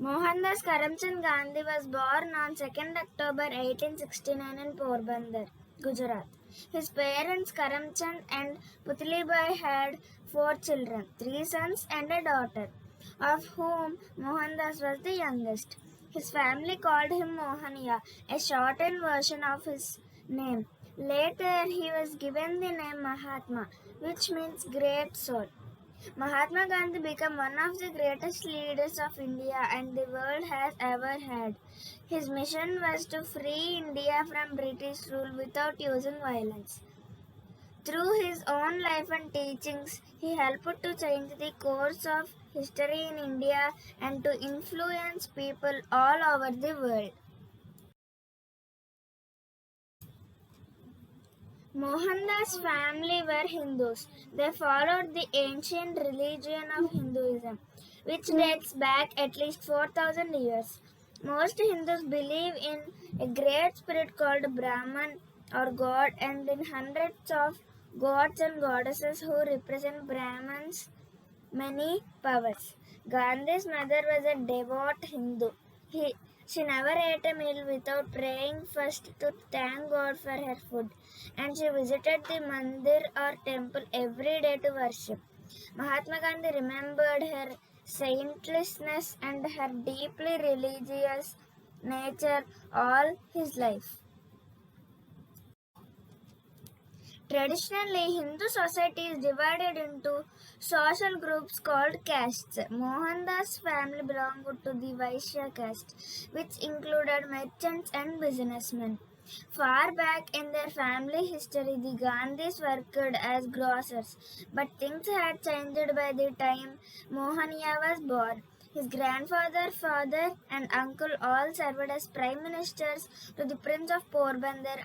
Mohandas Karamchand Gandhi was born on 2nd October 1869 in Porbandar, Gujarat. His parents Karamchand and Putlibai had 4 children, 3 sons and a daughter, of whom Mohandas was the youngest. His family called him Mohaniya, a shortened version of his name. Later, he was given the name Mahatma, which means great soul. Mahatma Gandhi became one of the greatest leaders of India and the world has ever had. His mission was to free India from British rule without using violence. Through his own life and teachings, he helped to change the course of history in India and to influence people all over the world. Mohandas' family were Hindus. They followed the ancient religion of Hinduism, which dates back at least 4,000 years. Most Hindus believe in a great spirit called Brahman or God and in hundreds of gods and goddesses who represent Brahman's many powers. Gandhi's mother was a devout Hindu. She never ate a meal without praying first to thank God for her food, and she visited the mandir or temple every day to worship. Mahatma Gandhi remembered her saintliness and her deeply religious nature all his life. Traditionally, Hindu society is divided into social groups called castes. Mohandas' family belonged to the Vaishya caste, which included merchants and businessmen. Far back in their family history, the Gandhis worked as grocers, but things had changed by the time Mohaniya was born. His grandfather, father, and uncle all served as prime ministers to the Prince of Porbandar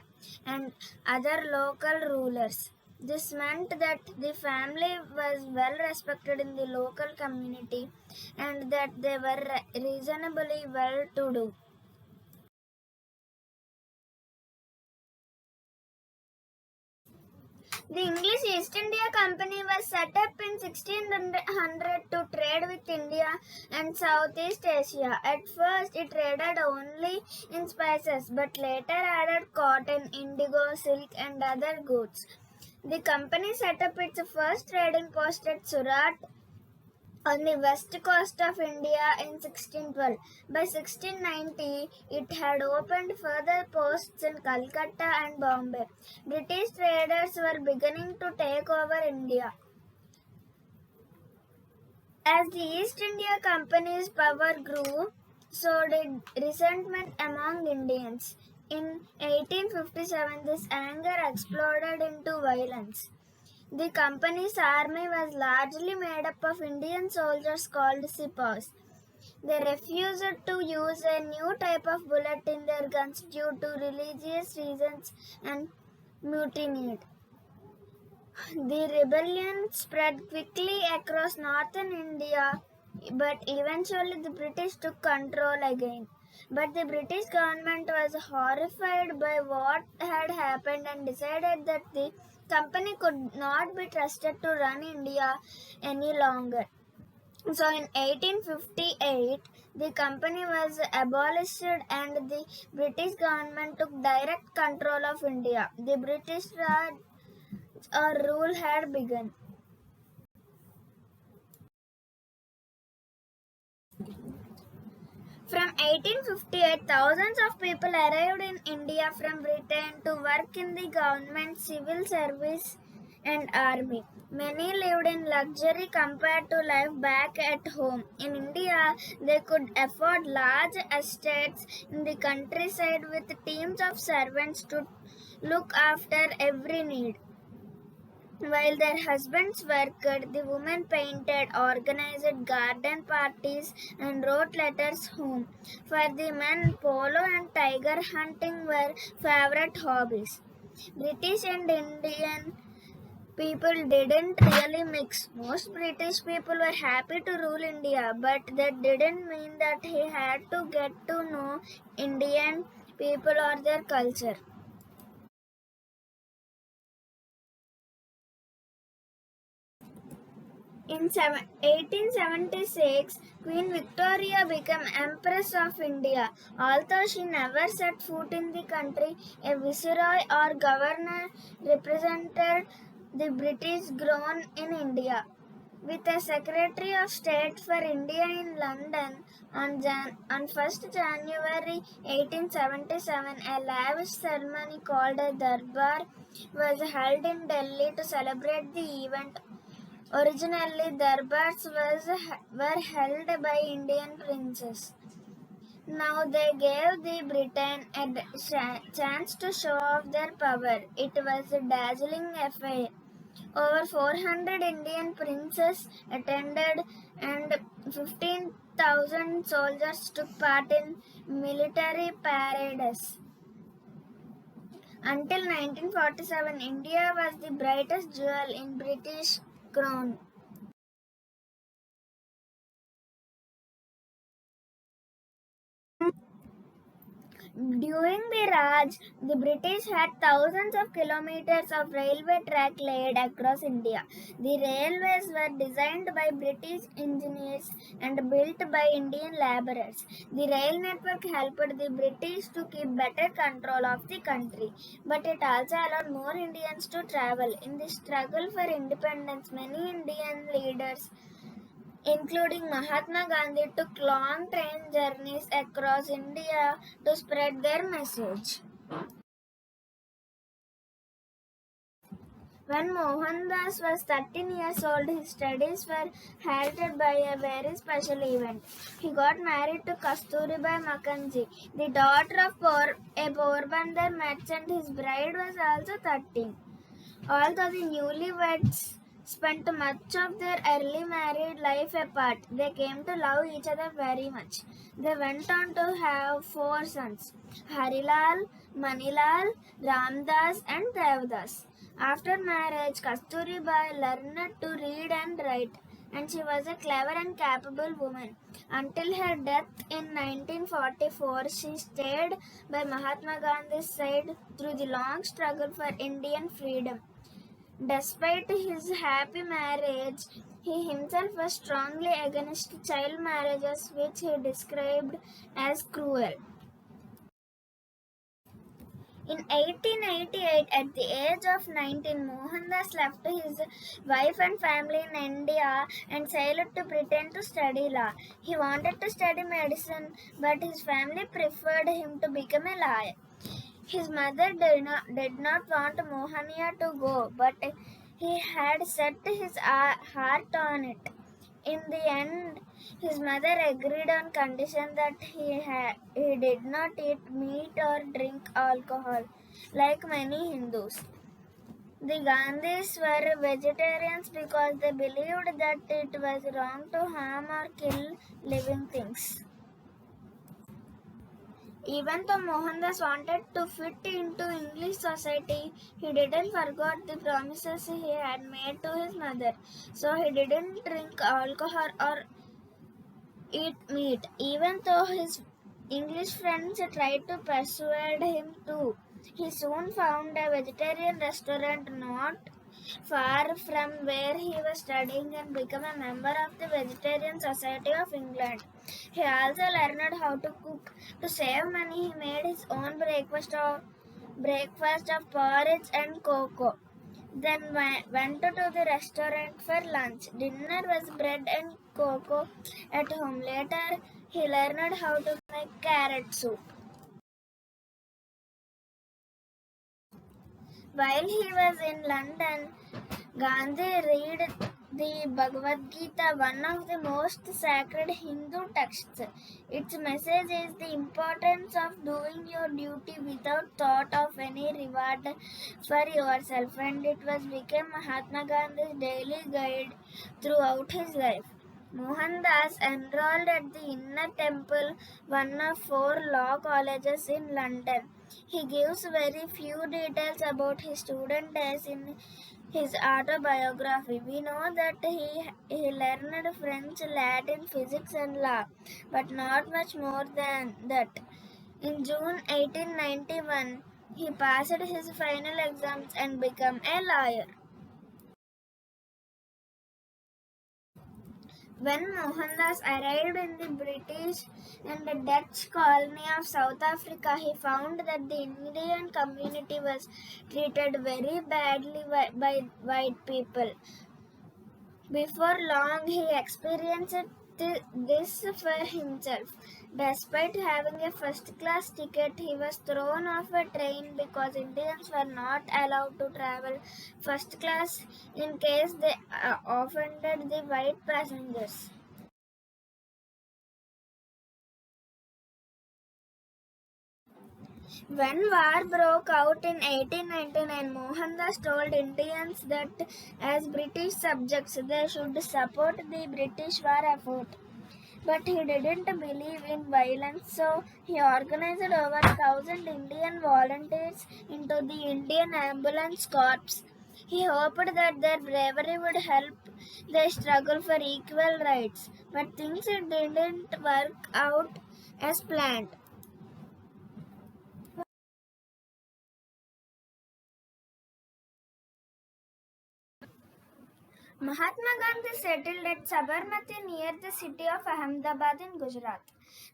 and other local rulers. This meant that the family was well respected in the local community and that they were reasonably well to do. The English East India Company was set up in 1600 to trade with India and Southeast Asia. At first, it traded only in spices, but later added cotton, indigo, silk, and other goods. The company set up its first trading post at Surat on the west coast of India in 1612. By 1690, it had opened further posts in Calcutta and Bombay. British traders were beginning to take over India. As the East India Company's power grew, so did resentment among Indians. In 1857, this anger exploded into violence. The company's army was largely made up of Indian soldiers called Sipaus. They refused to use a new type of bullet in their guns due to religious reasons and mutinied. The rebellion spread quickly across northern India, but eventually the British took control again. But the British government was horrified by what had happened and decided that the company could not be trusted to run India any longer. So in 1858, the company was abolished and the British government took direct control of India. The British Raj or rule had begun. From 1858, thousands of people arrived in India from Britain to work in the government, civil service, and army. Many lived in luxury compared to life back at home. In India, they could afford large estates in the countryside with teams of servants to look after every need. While their husbands worked, the women painted, organized garden parties, and wrote letters home. For the men, polo and tiger hunting were favorite hobbies. British and Indian people didn't really mix. Most British people were happy to rule India, but that didn't mean that he had to get to know Indian people or their culture. In 1876, Queen Victoria became Empress of India. Although she never set foot in the country, a viceroy or governor represented the British crown in India. With a Secretary of State for India in London on 1st January 1877, a lavish ceremony called a Darbar was held in Delhi to celebrate the event. Originally, darbars were held by Indian princes. Now they gave the Britain a chance to show off their power. It was a dazzling affair. Over 400 Indian princes attended and 15,000 soldiers took part in military parades. Until 1947, India was the brightest jewel in British crown. During the Raj, the British had thousands of kilometers of railway track laid across India. The railways were designed by British engineers and built by Indian laborers. The rail network helped the British to keep better control of the country, but it also allowed more Indians to travel. In the struggle for independence, many Indian leaders including Mahatma Gandhi, took long train journeys across India to spread their message. When Mohandas was 13 years old, his studies were halted by a very special event. He got married to Kasturibai Makanji, the daughter of a Porbandar merchant. His bride was also 13. Although the newlyweds spent much of their early married life apart, they came to love each other very much. They went on to have 4 sons: Harilal, Manilal, Ramdas, and Devdas. After marriage, Kasturibai learned to read and write, and she was a clever and capable woman. Until her death in 1944, she stayed by Mahatma Gandhi's side through the long struggle for Indian freedom. Despite his happy marriage, he himself was strongly against child marriages, which he described as cruel. In 1888, at the age of 19, Mohandas left his wife and family in India and sailed to Britain to study law. He wanted to study medicine, but his family preferred him to become a lawyer. His mother did not want Mohania to go, but he had set his heart on it. In the end, his mother agreed on condition that he did not eat meat or drink alcohol, like many Hindus. The Gandhis were vegetarians because they believed that it was wrong to harm or kill living things. Even though Mohandas wanted to fit into English society, he didn't forget the promises he had made to his mother. So he didn't drink alcohol or eat meat, even though his English friends tried to persuade him to. He soon found a vegetarian restaurant not far from where he was studying and became a member of the Vegetarian Society of England. He also learned how to cook. To save money, he made his own breakfast of porridge and cocoa. Then went to the restaurant for lunch. Dinner was bread and cocoa at home. Later, he learned how to make carrot soup. While he was in London, Gandhi read the Bhagavad Gita, one of the most sacred Hindu texts. Its message is the importance of doing your duty without thought of any reward for yourself, and it was became Mahatma Gandhi's daily guide throughout his life. Mohandas enrolled at the Inner Temple, one of 4 law colleges in London. He gives very few details about his student days in his autobiography. We know that he learned French, Latin, physics, and law, but not much more than that. In June 1891, he passed his final exams and became a lawyer. When Mohandas arrived in the British and the Dutch colony of South Africa, he found that the Indian community was treated very badly by white people. Before long, he experienced this for himself. Despite having a first class ticket, he was thrown off a train because Indians were not allowed to travel first class in case they offended the white passengers. When war broke out in 1899, Mohandas told Indians that as British subjects they should support the British war effort. But he didn't believe in violence, so he organized over 1,000 Indian volunteers into the Indian Ambulance Corps. He hoped that their bravery would help their struggle for equal rights, but things didn't work out as planned. Mahatma Gandhi settled at Sabarmati near the city of Ahmedabad in Gujarat.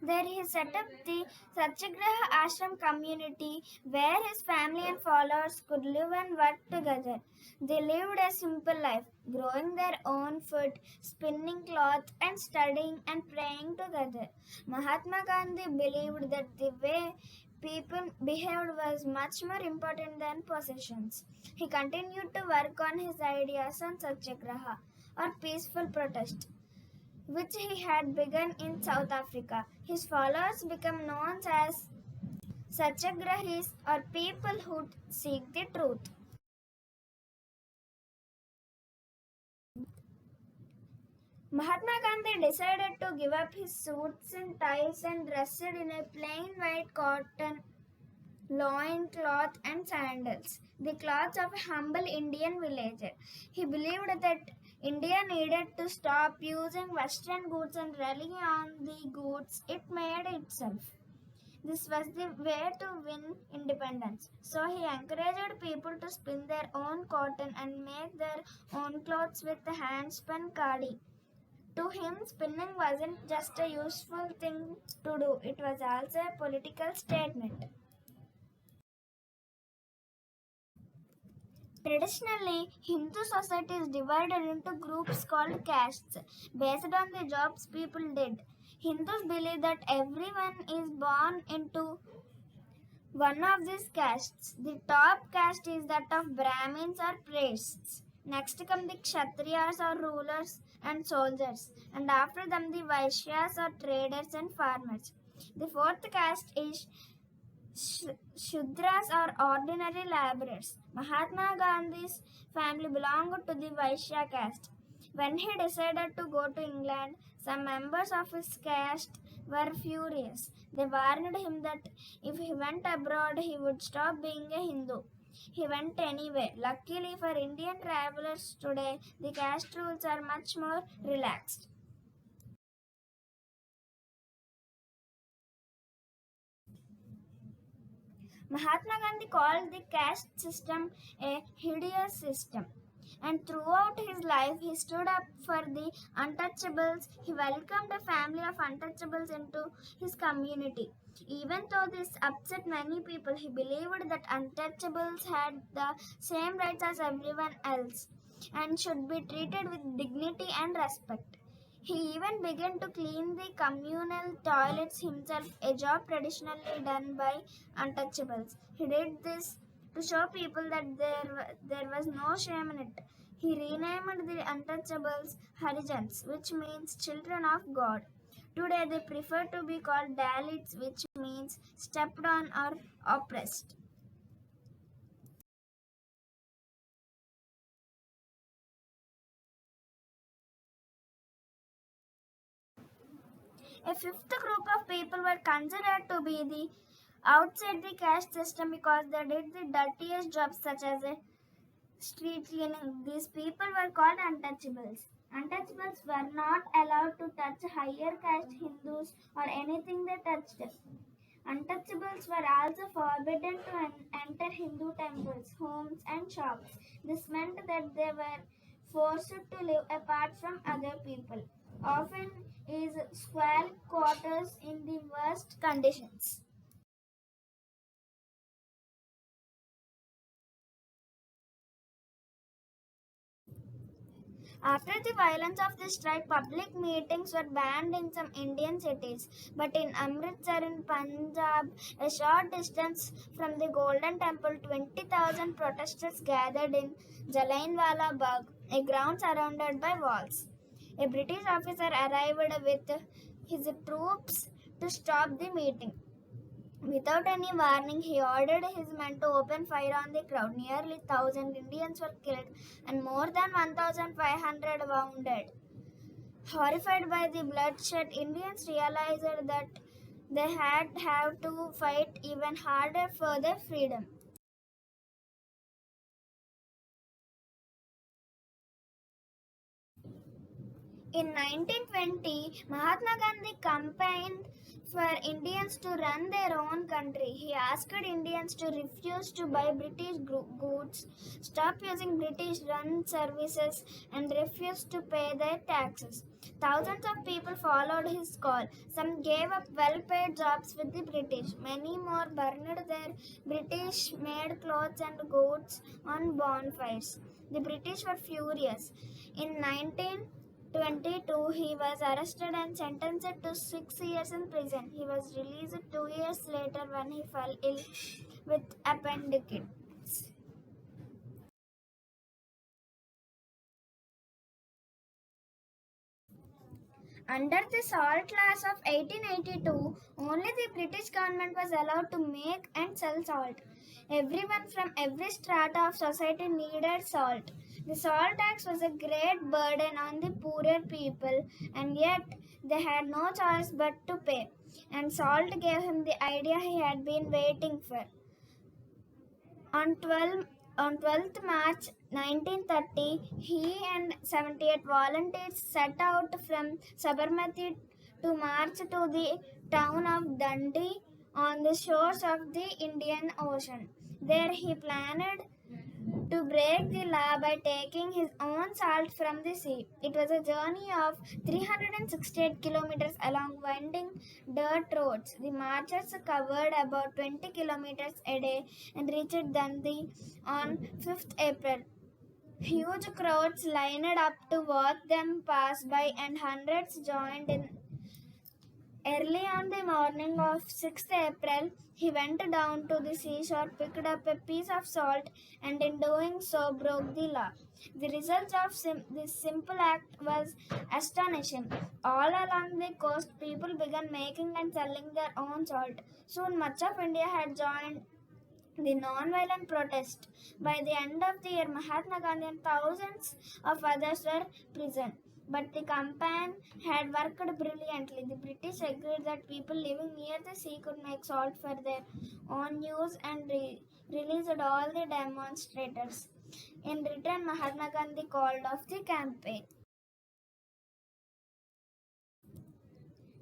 There he set up the Satyagraha Ashram community where his family and followers could live and work together. They lived a simple life, growing their own food, spinning cloth, and studying and praying together. Mahatma Gandhi believed that the way people behaved was much more important than possessions. He continued to work on his ideas on Satyagraha or peaceful protest, which he had begun in South Africa. His followers became known as Satyagrahis or people who seek the truth. Mahatma Gandhi decided to give up his suits and ties and dressed in a plain white cotton loin cloth and sandals, the clothes of a humble Indian villager. He believed that India needed to stop using Western goods and rely on the goods it made itself. This was the way to win independence. So he encouraged people to spin their own cotton and make their own clothes with the hand spun khadi. To him, spinning wasn't just a useful thing to do, it was also a political statement. Traditionally, Hindu society is divided into groups called castes based on the jobs people did. Hindus believe that everyone is born into one of these castes. The top caste is that of Brahmins or priests. Next come the Kshatriyas or rulers and soldiers, and after them the Vaishyas or traders and farmers. The fourth caste is Shudras are ordinary laborers. Mahatma Gandhi's family belonged to the Vaishya caste. When he decided to go to England, some members of his caste were furious. They warned him that if he went abroad, he would stop being a Hindu. He went anyway. Luckily for Indian travelers today, the caste rules are much more relaxed. Mahatma Gandhi called the caste system a hideous system. And throughout his life, he stood up for the untouchables. He welcomed a family of untouchables into his community. Even though this upset many people, he believed that untouchables had the same rights as everyone else and should be treated with dignity and respect. He even began to clean the communal toilets himself, a job traditionally done by untouchables. He did this to show people that there was no shame in it. He renamed the untouchables Harijans, which means children of God. Today they prefer to be called Dalits, which means stepped on or oppressed. A fifth group of people were considered to be the outside the caste system because they did the dirtiest jobs such as a street cleaning. These people were called untouchables. Untouchables were not allowed to touch higher caste Hindus or anything they touched. Untouchables were also forbidden to enter Hindu temples, homes, and shops. This meant that they were forced to live apart from other people. often is square quarters in the worst conditions. After the violence of the strike, public meetings were banned in some Indian cities, but in Amritsar in Punjab, a short distance from the Golden Temple, 20,000 protesters gathered in Jallianwala Bagh, a ground surrounded by walls. A British officer arrived with his troops to stop the meeting. Without any warning, he ordered his men to open fire on the crowd. Nearly 1,000 Indians were killed and more than 1,500 wounded. Horrified by the bloodshed, Indians realized that they had have to fight even harder for their freedom. In 1920, Mahatma Gandhi campaigned for Indians to run their own country. He asked Indians to refuse to buy British goods, stop using British run services, and refuse to pay their taxes. Thousands of people followed his call. Some gave up well paid jobs with the British. Many more burned their British made clothes and goods on bonfires. The British were furious. In 1922, he was arrested and sentenced to 6 years in prison. He was released 2 years later when he fell ill with appendicitis. Under the SALT laws of 1882, only the British government was allowed to make and sell salt. Everyone from every strata of society needed salt. The salt tax was a great burden on the poorer people, and yet they had no choice but to pay. And salt gave him the idea he had been waiting for. On 12th March 1930, he and 78 volunteers set out from Sabarmati to march to the town of Dundee on the shores of the Indian Ocean. There he planned to break the law by taking his own salt from the sea. It was a journey of 368 kilometers along winding dirt roads. The marchers covered about 20 kilometers a day and reached Dundee on 5th April. Huge crowds lined up to watch them pass by, and hundreds joined in. Early on the morning of 6th April, he went down to the seashore, picked up a piece of salt, and in doing so broke the law. The result of this simple act was astonishing. All along the coast, people began making and selling their own salt. Soon, much of India had joined the non-violent protest. By the end of the year, Mahatma Gandhi and thousands of others were prisoned. But the campaign had worked brilliantly. The British agreed that people living near the sea could make salt for their own use and released all the demonstrators. In return, Mahatma Gandhi called off the campaign.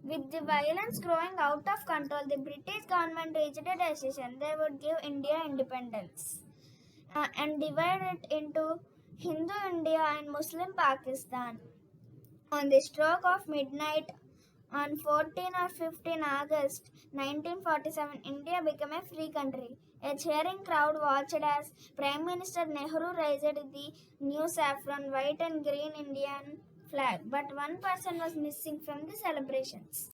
With the violence growing out of control, the British government reached a decision they would give India independence and divide it into Hindu India and Muslim Pakistan. On the stroke of midnight on 14 or 15 August 1947, India became a free country. A cheering crowd watched as Prime Minister Nehru raised the new saffron, white and green Indian flag, but one person was missing from the celebrations.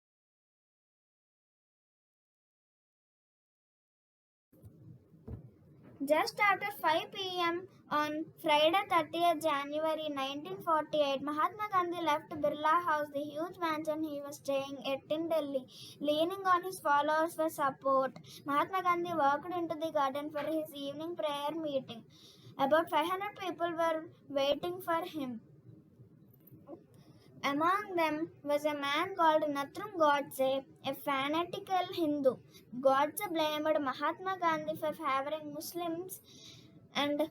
Just after 5 p.m. on Friday 30th January 1948, Mahatma Gandhi left Birla House, the huge mansion he was staying at in Delhi. Leaning on his followers for support, Mahatma Gandhi walked into the garden for his evening prayer meeting. About 500 people were waiting for him. Among them was a man called Natrum Godse, a fanatical Hindu. Godse blamed Mahatma Gandhi for favoring Muslims and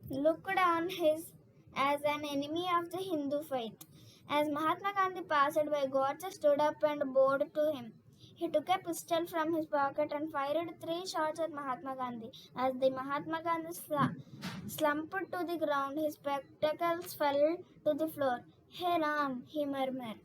looked on him as an enemy of the Hindu faith. As Mahatma Gandhi passed by, Godse stood up and bowed to him. He took a pistol from his pocket and fired 3 shots at Mahatma Gandhi. As the Mahatma Gandhi slumped to the ground, his spectacles fell to the floor. Hey Ram, he murmured.